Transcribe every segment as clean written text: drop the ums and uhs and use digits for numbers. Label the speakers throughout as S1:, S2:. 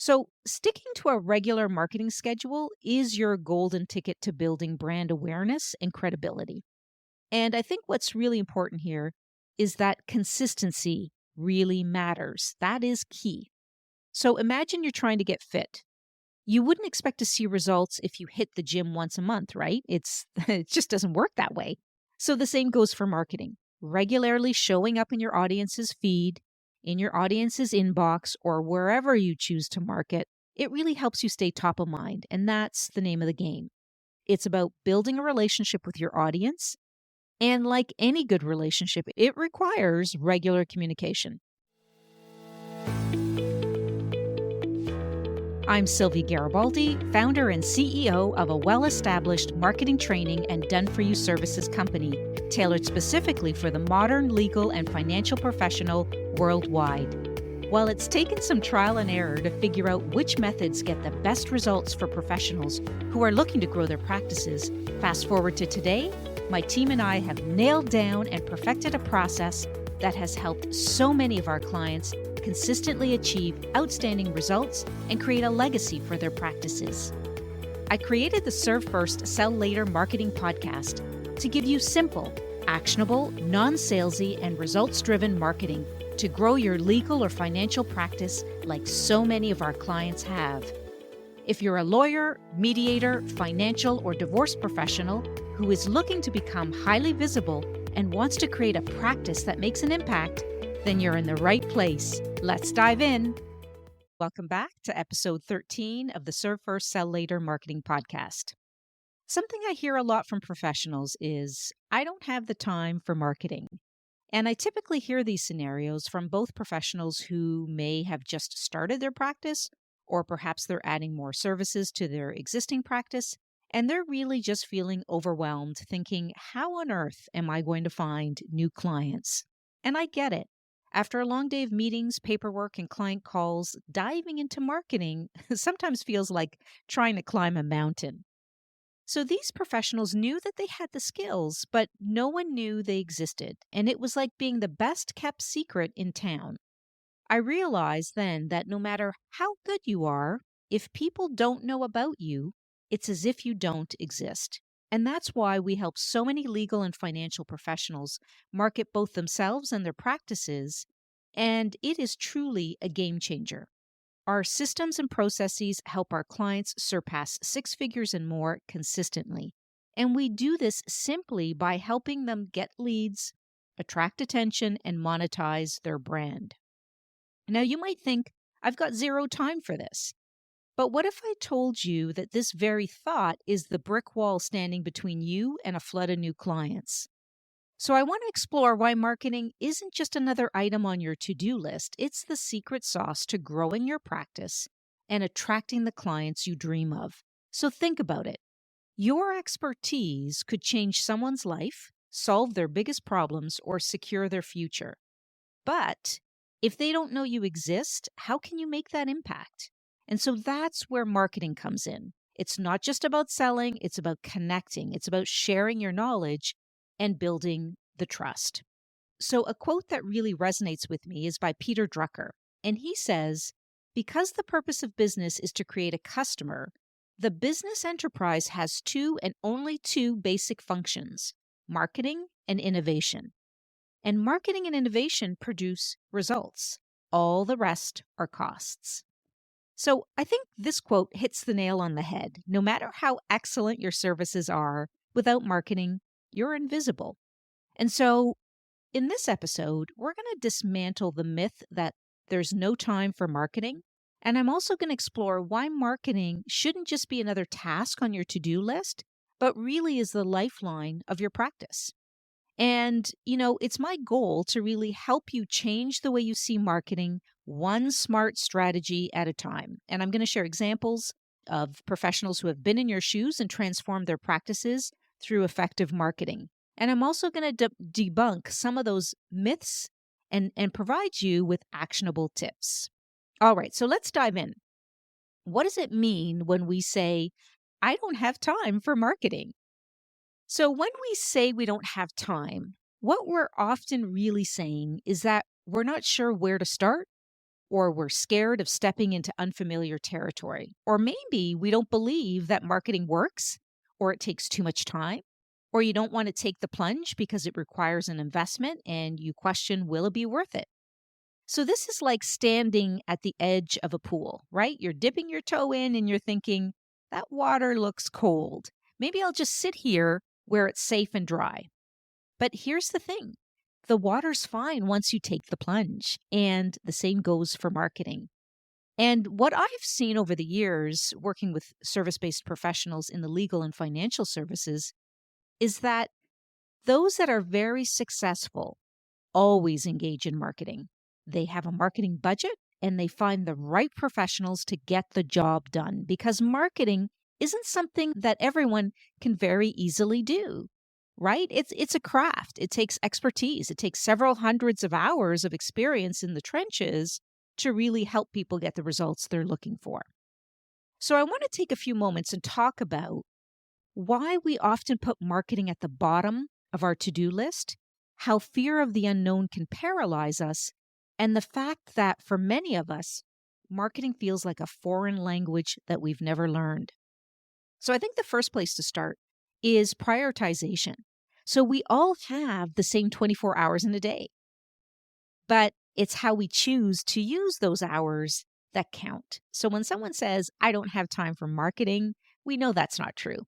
S1: So, sticking to a regular marketing schedule is your golden ticket to building brand awareness and credibility. And I think what's really important here is that consistency really matters. That is key. So, imagine you're trying to get fit. You wouldn't expect to see results if you hit the gym once a month, right? It just doesn't work that way. So the same goes for marketing. Regularly showing up in your audience's feed, in your audience's inbox, or wherever you choose to market, it really helps you stay top of mind, and that's the name of the game. It's about building a relationship with your audience, and like any good relationship, it requires regular communication. I'm Sylvie Garibaldi, founder and CEO of a well established marketing training and done for you services company, tailored specifically for the modern legal and financial professional worldwide. While it's taken some trial and error to figure out which methods get the best results for professionals who are looking to grow their practices, fast forward to today, my team and I have nailed down and perfected a process that has helped so many of our clients consistently achieve outstanding results and create a legacy for their practices. I created the Serve First, Sell Later marketing podcast to give you simple, actionable, non-salesy, and results-driven marketing to grow your legal or financial practice like so many of our clients have. If you're a lawyer, mediator, financial, or divorce professional who is looking to become highly visible and wants to create a practice that makes an impact, then you're in the right place. Let's dive in. Welcome back to episode 13 of the Serve First, Sell Later marketing podcast. Something I hear a lot from professionals is, I don't have the time for marketing. And I typically hear these scenarios from both professionals who may have just started their practice, or perhaps they're adding more services to their existing practice, and they're really just feeling overwhelmed, thinking, how on earth am I going to find new clients? And I get it. After a long day of meetings, paperwork, and client calls, diving into marketing sometimes feels like trying to climb a mountain. So these professionals knew that they had the skills, but no one knew they existed. And it was like being the best kept secret in town. I realized then that no matter how good you are, if people don't know about you, it's as if you don't exist. And that's why we help so many legal and financial professionals market both themselves and their practices. And it is truly a game changer. Our systems and processes help our clients surpass six figures and more consistently. And we do this simply by helping them get leads, attract attention, and monetize their brand. Now, you might think, I've got zero time for this. But what if I told you that this very thought is the brick wall standing between you and a flood of new clients? So, I want to explore why marketing isn't just another item on your to do list, it's the secret sauce to growing your practice and attracting the clients you dream of. So, think about it. Your expertise could change someone's life, solve their biggest problems, or secure their future. But if they don't know you exist, how can you make that impact? And so that's where marketing comes in. It's not just about selling, it's about connecting, it's about sharing your knowledge and building the trust. So, a quote that really resonates with me is by Peter Drucker. And he says, because the purpose of business is to create a customer, the business enterprise has two and only two basic functions: marketing and innovation. And marketing and innovation produce results. All the rest are costs. So I think this quote hits the nail on the head. No matter how excellent your services are, without marketing, you're invisible. And so in this episode, we're going to dismantle the myth that there's no time for marketing. And I'm also going to explore why marketing shouldn't just be another task on your to do list, but really is the lifeline of your practice. And, it's my goal to really help you change the way you see marketing, one smart strategy at a time. And I'm going to share examples of professionals who have been in your shoes and transformed their practices through effective marketing. And I'm also going to debunk some of those myths and provide you with actionable tips. All right, so let's dive in. What does it mean when we say, I don't have time for marketing? So, when we say we don't have time, what we're often really saying is that we're not sure where to start or we're scared of stepping into unfamiliar territory. Or maybe we don't believe that marketing works, or it takes too much time, or you don't want to take the plunge because it requires an investment and you question, will it be worth it? So, this is like standing at the edge of a pool, right? You're dipping your toe in and you're thinking, that water looks cold. Maybe I'll just sit here where it's safe and dry. But here's the thing, the water's fine once you take the plunge. And the same goes for marketing. And what I've seen over the years working with service based professionals in the legal and financial services is that those that are very successful always engage in marketing. They have a marketing budget and they find the right professionals to get the job done because marketing isn't something that everyone can very easily do. Right? It's a craft. It takes expertise. It takes several hundreds of hours of experience in the trenches to really help people get the results they're looking for. So I want to take a few moments and talk about why we often put marketing at the bottom of our to do list, how fear of the unknown can paralyze us, and the fact that for many of us, marketing feels like a foreign language that we've never learned. So I think the first place to start is prioritization. So we all have the same 24 hours in a day, but it's how we choose to use those hours that count. So when someone says, I don't have time for marketing, we know that's not true.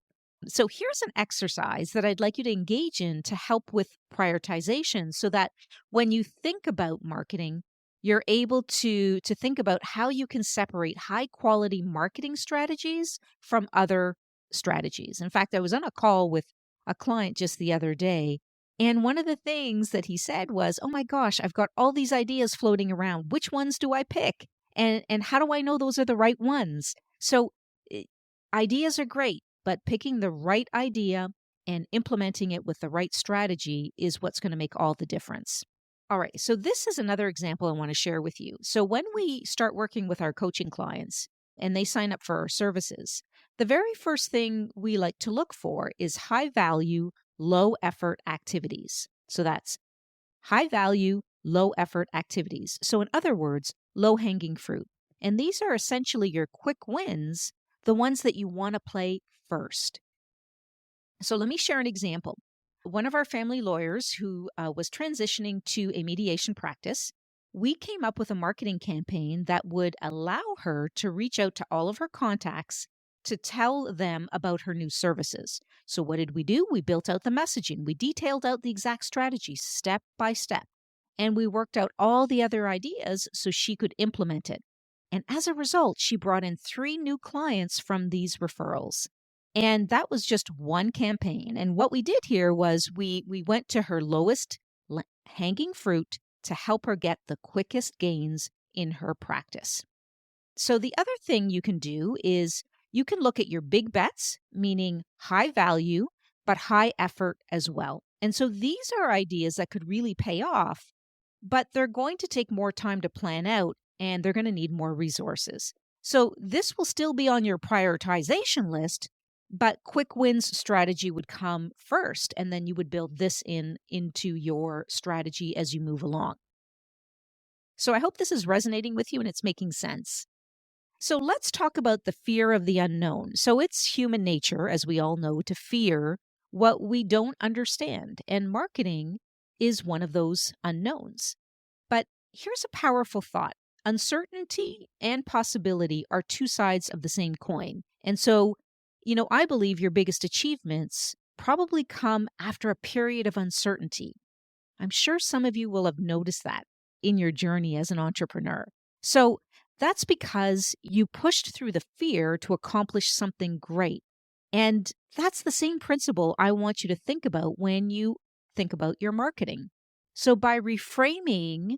S1: So here's an exercise that I'd like you to engage in to help with prioritization so that when you think about marketing, you're able to think about how you can separate high quality marketing strategies from other strategies. In fact, I was on a call with a client just the other day, and one of the things that he said was, "Oh my gosh, I've got all these ideas floating around. Which ones do I pick? And how do I know those are the right ones?" So i- ideas are great, but picking the right idea and implementing it with the right strategy is what's going to make all the difference. All right, so this is another example I want to share with you. So, when we start working with our coaching clients and they sign up for our services, the very first thing we like to look for is high value, low effort activities. So, that's high value, low effort activities. So, in other words, low hanging fruit. And these are essentially your quick wins, the ones that you want to play first. So let me share an example. One of our family lawyers who was transitioning to a mediation practice, we came up with a marketing campaign that would allow her to reach out to all of her contacts to tell them about her new services. So, what did we do? We built out the messaging, we detailed out the exact strategy step by step, and we worked out all the other ideas so she could implement it. And as a result, she brought in 3 new clients from these referrals. And that was just one campaign. And what we did here was we went to her lowest hanging fruit to help her get the quickest gains in her practice. So the other thing you can do is you can look at your big bets, meaning high value, but high effort as well. And so these are ideas that could really pay off, but they're going to take more time to plan out and they're going to need more resources. So this will still be on your prioritization list, but quick wins strategy would come first, and then you would build this into your strategy as you move along. So I hope this is resonating with you and it's making sense. So let's talk about the fear of the unknown. So it's human nature, as we all know, to fear what we don't understand, and marketing is one of those unknowns. But here's a powerful thought. Uncertainty and possibility are two sides of the same coin. And so, I believe your biggest achievements probably come after a period of uncertainty. I'm sure some of you will have noticed that in your journey as an entrepreneur. So that's because you pushed through the fear to accomplish something great. And that's the same principle I want you to think about when you think about your marketing. So by reframing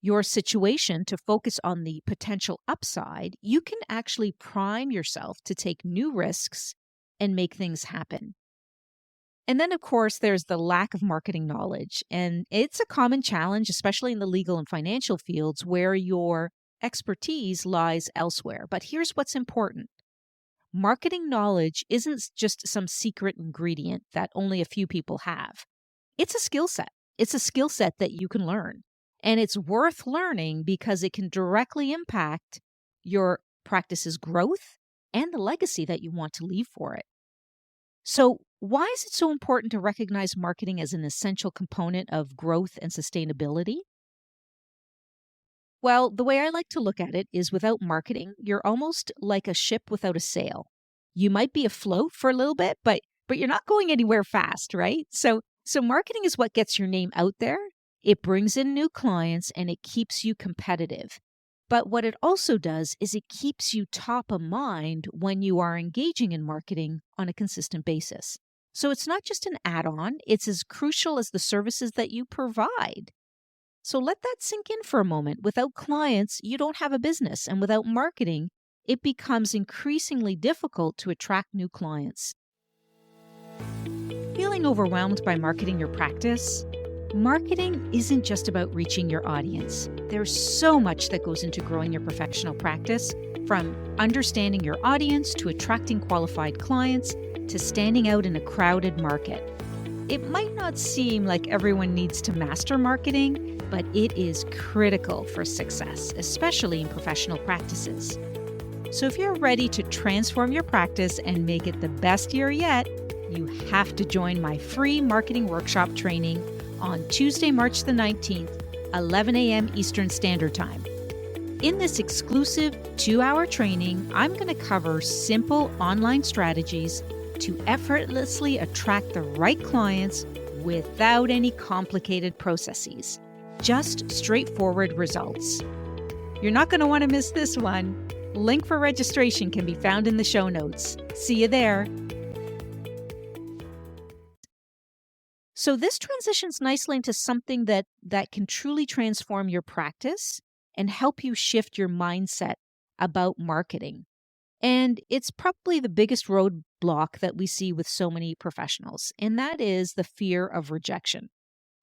S1: your situation to focus on the potential upside, you can actually prime yourself to take new risks and make things happen. And then, of course, there's the lack of marketing knowledge. And it's a common challenge, especially in the legal and financial fields where your expertise lies elsewhere. But here's what's important. Marketing knowledge isn't just some secret ingredient that only a few people have. It's a skill set. It's a skill set that you can learn. And it's worth learning because it can directly impact your practice's growth and the legacy that you want to leave for it. So, why is it so important to recognize marketing as an essential component of growth and sustainability? Well, the way I like to look at it is without marketing, you're almost like a ship without a sail. You might be afloat for a little bit, but you're not going anywhere fast, right? So marketing is what gets your name out there. It brings in new clients and it keeps you competitive. But what it also does is it keeps you top of mind when you are engaging in marketing on a consistent basis. So it's not just an add-on, it's as crucial as the services that you provide. So let that sink in for a moment. Without clients, you don't have a business. And without marketing, it becomes increasingly difficult to attract new clients. Feeling overwhelmed by marketing your practice? Marketing isn't just about reaching your audience. There's so much that goes into growing your professional practice, from understanding your audience to attracting qualified clients to standing out in a crowded market. It might not seem like everyone needs to master marketing, but it is critical for success, especially in professional practices. So if you're ready to transform your practice and make it the best year yet, you have to join my free marketing workshop training on Tuesday, March the 19th, 11 a.m. Eastern Standard Time. In this exclusive 2-hour training, I'm going to cover simple online strategies to effortlessly attract the right clients without any complicated processes. Just straightforward results. You're not going to want to miss this one. Link for registration can be found in the show notes. See you there. So this transitions nicely into something that can truly transform your practice and help you shift your mindset about marketing. And it's probably the biggest roadblock that we see with so many professionals, and that is the fear of rejection.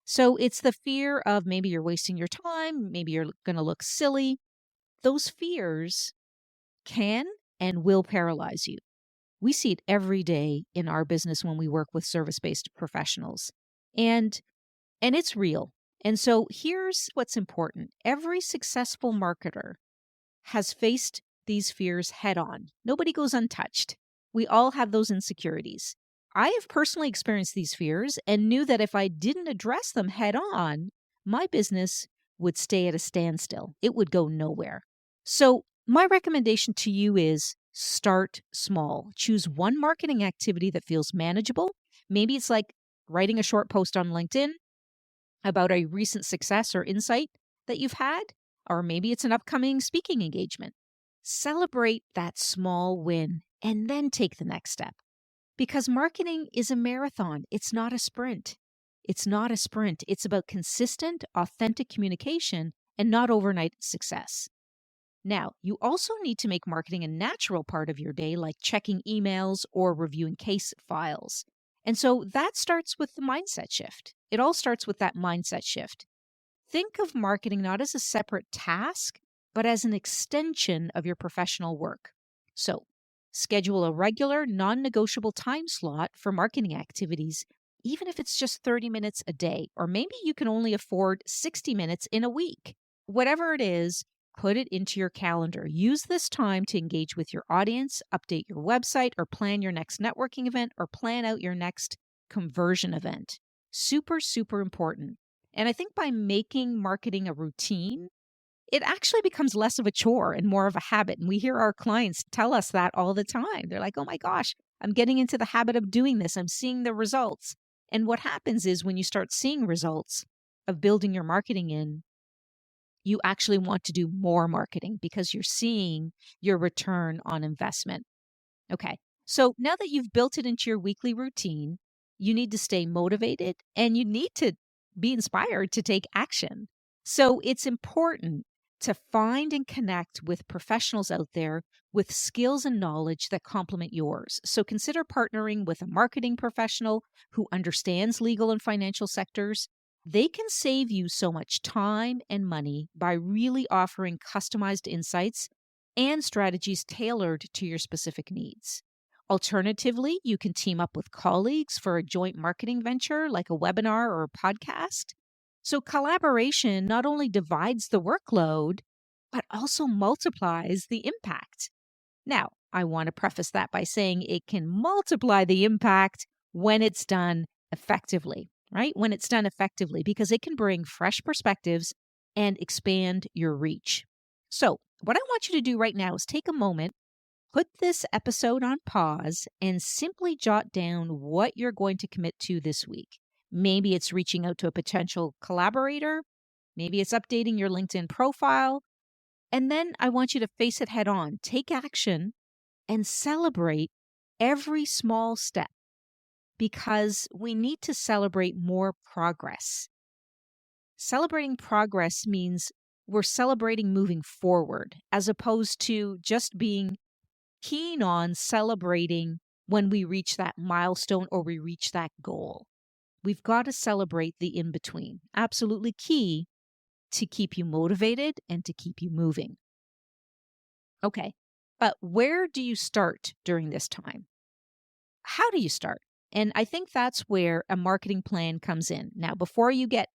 S1: So it's the fear of maybe you're wasting your time, maybe you're going to look silly. Those fears can and will paralyze you. We see it every day in our business when we work with service-based professionals. And it's real. And so here's what's important. Every successful marketer has faced these fears head on. Nobody goes untouched. We all have those insecurities. I have personally experienced these fears and knew that if I didn't address them head on, my business would stay at a standstill. It would go nowhere. So my recommendation to you is start small. Choose one marketing activity that feels manageable. Maybe it's like writing a short post on LinkedIn about a recent success or insight that you've had, or maybe it's an upcoming speaking engagement. Celebrate that small win and then take the next step. Because marketing is a marathon. It's not a sprint. It's not a sprint. It's about consistent, authentic communication and not overnight success. Now, you also need to make marketing a natural part of your day, like checking emails or reviewing case files. And so that starts with the mindset shift. It all starts with that mindset shift. Think of marketing not as a separate task, but as an extension of your professional work. So, schedule a regular, non-negotiable time slot for marketing activities, even if it's just 30 minutes a day, or maybe you can only afford 60 minutes in a week. Whatever it is, put it into your calendar. Use this time to engage with your audience, update your website, or plan your next networking event, or plan out your next conversion event. Super, super important. And I think by making marketing a routine, it actually becomes less of a chore and more of a habit. And we hear our clients tell us that all the time. They're like, oh my gosh, I'm getting into the habit of doing this. I'm seeing the results. And what happens is when you start seeing results of building your marketing in, you actually want to do more marketing because you're seeing your return on investment. Okay, so now that you've built it into your weekly routine, you need to stay motivated and you need to be inspired to take action. So it's important to find and connect with professionals out there with skills and knowledge that complement yours. So consider partnering with a marketing professional who understands legal and financial sectors. They can save you so much time and money by really offering customized insights and strategies tailored to your specific needs. Alternatively, you can team up with colleagues for a joint marketing venture like a webinar or a podcast. So collaboration not only divides the workload, but also multiplies the impact. Now, I want to preface that by saying it can multiply the impact when it's done effectively, right? When it's done effectively, because it can bring fresh perspectives and expand your reach. So, what I want you to do right now is take a moment, put this episode on pause, and simply jot down what you're going to commit to this week. Maybe it's reaching out to a potential collaborator, maybe it's updating your LinkedIn profile. And then I want you to face it head on, take action, and celebrate every small step because we need to celebrate more progress. Celebrating progress means we're celebrating moving forward as opposed to just being keen on celebrating when we reach that milestone or we reach that goal. We've got to celebrate the in between. Absolutely key to keep you motivated and to keep you moving. Okay, but where do you start during this time? How do you start? And I think that's where a marketing plan comes in. Now, before you get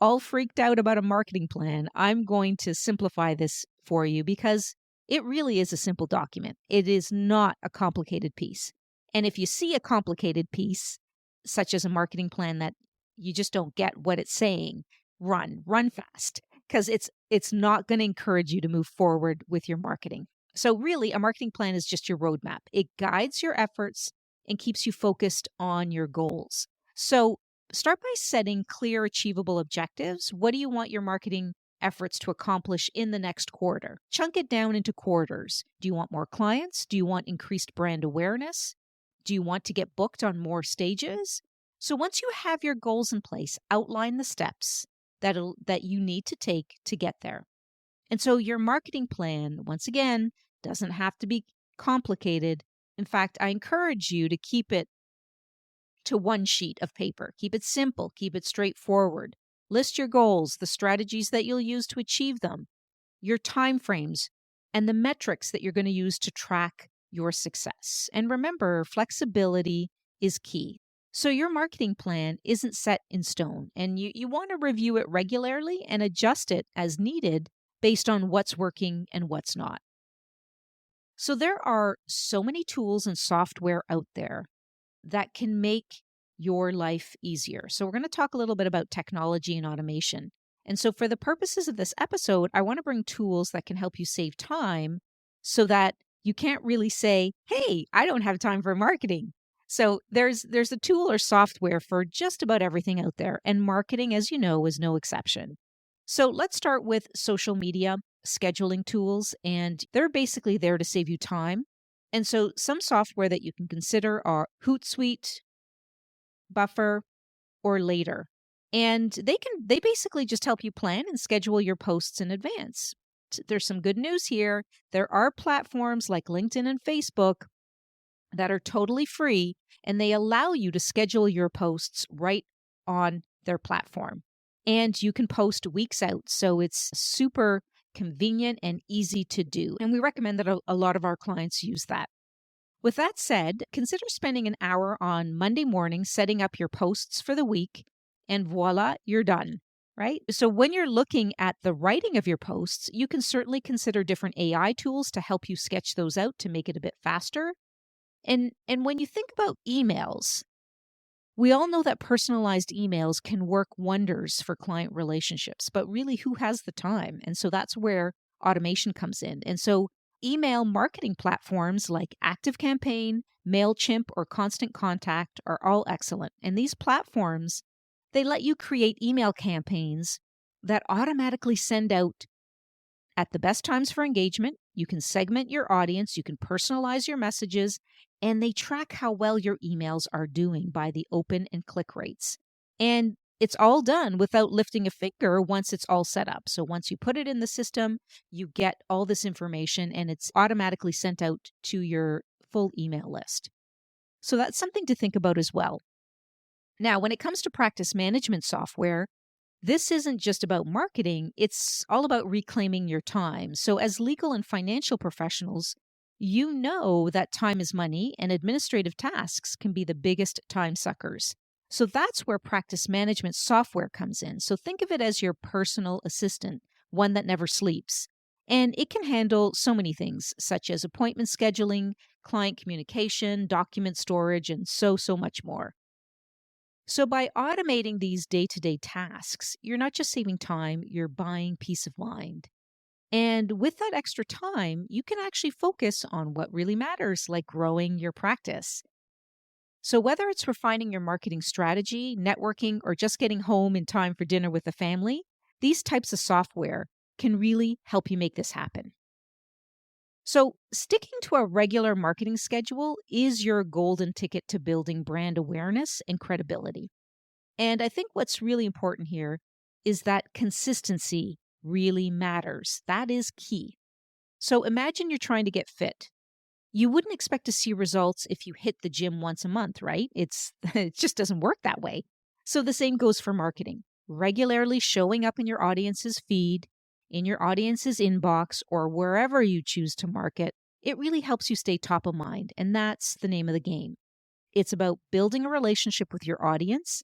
S1: all freaked out about a marketing plan, I'm going to simplify this for you because it really is a simple document. It is not a complicated piece. And if you see a complicated piece, such as a marketing plan that you just don't get what it's saying, run fast because it's not going to encourage you to move forward with your marketing. So really, a marketing plan is just your roadmap. It guides your efforts and keeps you focused on your goals. So start by setting clear, achievable objectives. What do you want your marketing efforts to accomplish in the next quarter? Chunk it down into quarters. Do you want more clients? Do you want increased brand awareness? Do you want to get booked on more stages? So once you have your goals in place, outline the steps that you need to take to get there. And so your marketing plan, once again, doesn't have to be complicated. In fact, I encourage you to keep it to one sheet of paper. Keep it simple, keep it straightforward. List your goals, the strategies that you'll use to achieve them, your timeframes, and the metrics that you're going to use to track your success. And remember, flexibility is key. So your marketing plan isn't set in stone, and you want to review it regularly and adjust it as needed based on what's working and what's not. So there are so many tools and software out there that can make your life easier. So we're going to talk a little bit about technology and automation. And so for the purposes of this episode, I want to bring tools that can help you save time so that you can't really say, "Hey, I don't have time for marketing." So there's a tool or software for just about everything out there, and marketing, as you know, is no exception. So let's start with social media scheduling tools, and they're basically there to save you time. And so some software that you can consider are Hootsuite, Buffer, or Later. And they basically just help you plan and schedule your posts in advance. There's some good news here. There are platforms like LinkedIn and Facebook that are totally free, and they allow you to schedule your posts right on their platform. And you can post weeks out. So it's super convenient and easy to do. And we recommend that a lot of our clients use that. With that said, consider spending an hour on Monday morning setting up your posts for the week, and voila, you're done, right? So when you're looking at the writing of your posts, you can certainly consider different AI tools to help you sketch those out to make it a bit faster. And when you think about emails, we all know that personalized emails can work wonders for client relationships, but really, who has the time? And so that's where automation comes in. And so email marketing platforms like ActiveCampaign, MailChimp, or Constant Contact are all excellent. And these platforms, they let you create email campaigns that automatically send out at the best times for engagement. You can segment your audience, you can personalize your messages, and they track how well your emails are doing by the open and click rates. And it's all done without lifting a finger once it's all set up. So once you put it in the system, you get all this information and it's automatically sent out to your full email list. So that's something to think about as well. Now, when it comes to practice management software, this isn't just about marketing, it's all about reclaiming your time. So as legal and financial professionals, you know that time is money and administrative tasks can be the biggest time suckers. So that's where practice management software comes in. So think of it as your personal assistant, one that never sleeps. And it can handle so many things, such as appointment scheduling, client communication, document storage, and so much more. So by automating these day to day tasks, you're not just saving time, you're buying peace of mind. And with that extra time, you can actually focus on what really matters, like growing your practice. So, whether it's refining your marketing strategy, networking, or just getting home in time for dinner with the family, these types of software can really help you make this happen. So, sticking to a regular marketing schedule is your golden ticket to building brand awareness and credibility. And I think what's really important here is that consistency really matters. That is key. So, imagine you're trying to get fit. You wouldn't expect to see results if you hit the gym once a month, right? It just doesn't work that way. So the same goes for marketing. Regularly showing up in your audience's feed, in your audience's inbox, or wherever you choose to market, it really helps you stay top of mind. And that's the name of the game. It's about building a relationship with your audience.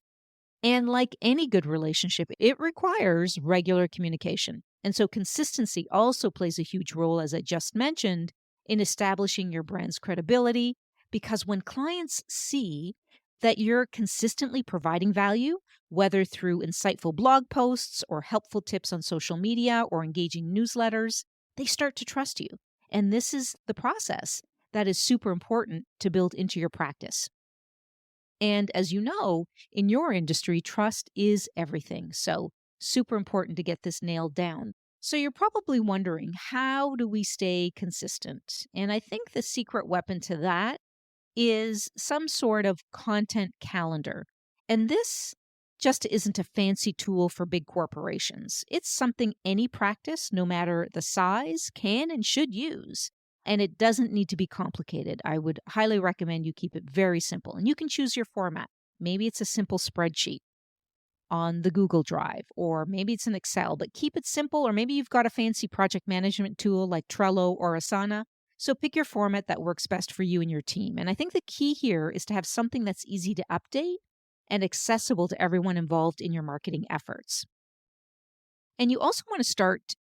S1: And like any good relationship, it requires regular communication. And so consistency also plays a huge role, as I just mentioned, in establishing your brand's credibility. Because when clients see that you're consistently providing value, whether through insightful blog posts or helpful tips on social media or engaging newsletters, they start to trust you. And this is the process that is super important to build into your practice. And as you know, in your industry, trust is everything. So, super important to get this nailed down. So, you're probably wondering, how do we stay consistent? And I think the secret weapon to that is some sort of content calendar. And this just isn't a fancy tool for big corporations. It's something any practice, no matter the size, can and should use. And it doesn't need to be complicated. I would highly recommend you keep it very simple. And you can choose your format. Maybe it's a simple spreadsheet on the Google Drive, or maybe it's an Excel, but keep it simple. Or maybe you've got a fancy project management tool like Trello or Asana. So pick your format that works best for you and your team. And I think the key here is to have something that's easy to update and accessible to everyone involved in your marketing efforts. And you also want to start,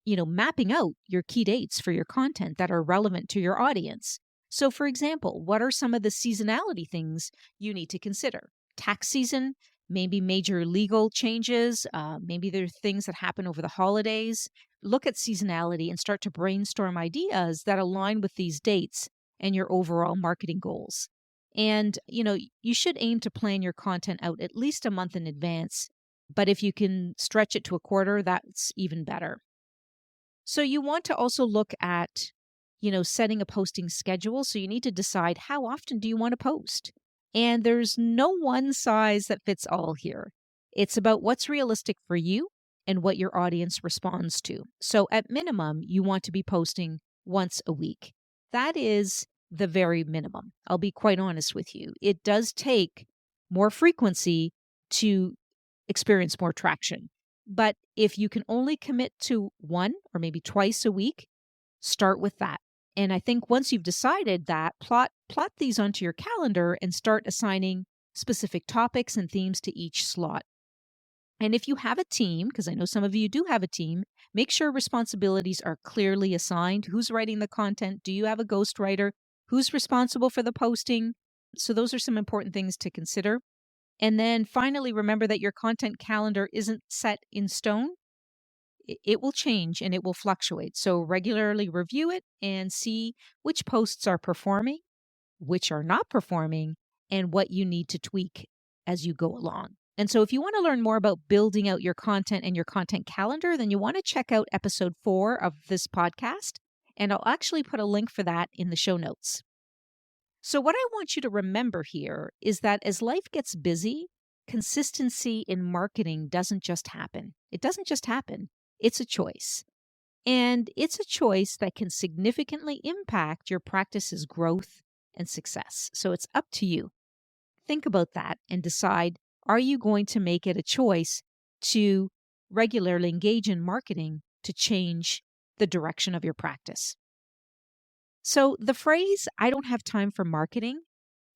S1: mapping out your key dates for your content that are relevant to your audience. So, for example, what are some of the seasonality things you need to consider? Tax season, maybe major legal changes, maybe there are things that happen over the holidays. Look at seasonality and start to brainstorm ideas that align with these dates and your overall marketing goals. And, you should aim to plan your content out at least a month in advance. But if you can stretch it to a quarter, that's even better. So you want to also look at, setting a posting schedule. So you need to decide, how often do you want to post? And there's no one size that fits all here. It's about what's realistic for you and what your audience responds to. So at minimum, you want to be posting once a week. That is the very minimum. I'll be quite honest with you. It does take more frequency to experience more traction. But if you can only commit to one or maybe twice a week, start with that. And I think once you've decided that, plot these onto your calendar and start assigning specific topics and themes to each slot. And if you have a team, because I know some of you do have a team, make sure responsibilities are clearly assigned. Who's writing the content? Do you have a ghostwriter? Who's responsible for the posting? So those are some important things to consider. And then finally, remember that your content calendar isn't set in stone. It will change and it will fluctuate. So regularly review it and see which posts are performing, which are not performing, and what you need to tweak as you go along. And so if you want to learn more about building out your content and your content calendar, then you want to check out episode 4 of this podcast. And I'll actually put a link for that in the show notes. So, what I want you to remember here is that as life gets busy, consistency in marketing doesn't just happen. It doesn't just happen, it's a choice. And it's a choice that can significantly impact your practice's growth and success. So, it's up to you. Think about that and decide, are you going to make it a choice to regularly engage in marketing to change the direction of your practice? So the phrase, I don't have time for marketing,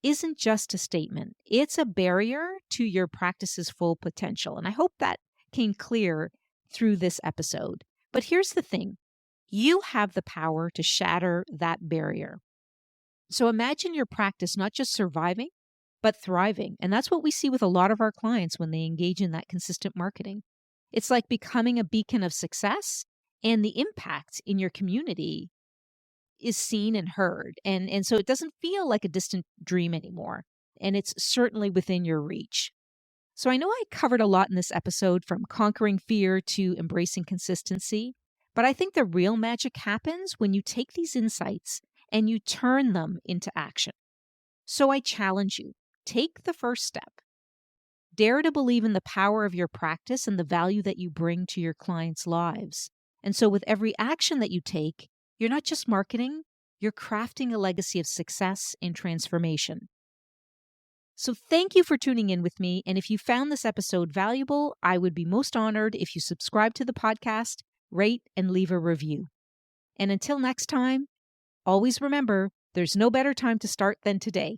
S1: isn't just a statement, it's a barrier to your practice's full potential. And I hope that came clear through this episode. But here's the thing, you have the power to shatter that barrier. So imagine your practice not just surviving, but thriving. And that's what we see with a lot of our clients when they engage in that consistent marketing. It's like becoming a beacon of success, and the impact in your community is seen and heard. And so it doesn't feel like a distant dream anymore. And it's certainly within your reach. So I know I covered a lot in this episode, from conquering fear to embracing consistency, but I think the real magic happens when you take these insights and you turn them into action. So I challenge you, take the first step. Dare to believe in the power of your practice and the value that you bring to your clients' lives. And so with every action that you take, you're not just marketing, you're crafting a legacy of success and transformation. So thank you for tuning in with me. And if you found this episode valuable, I would be most honored if you subscribe to the podcast, rate, and leave a review. And until next time, always remember, there's no better time to start than today.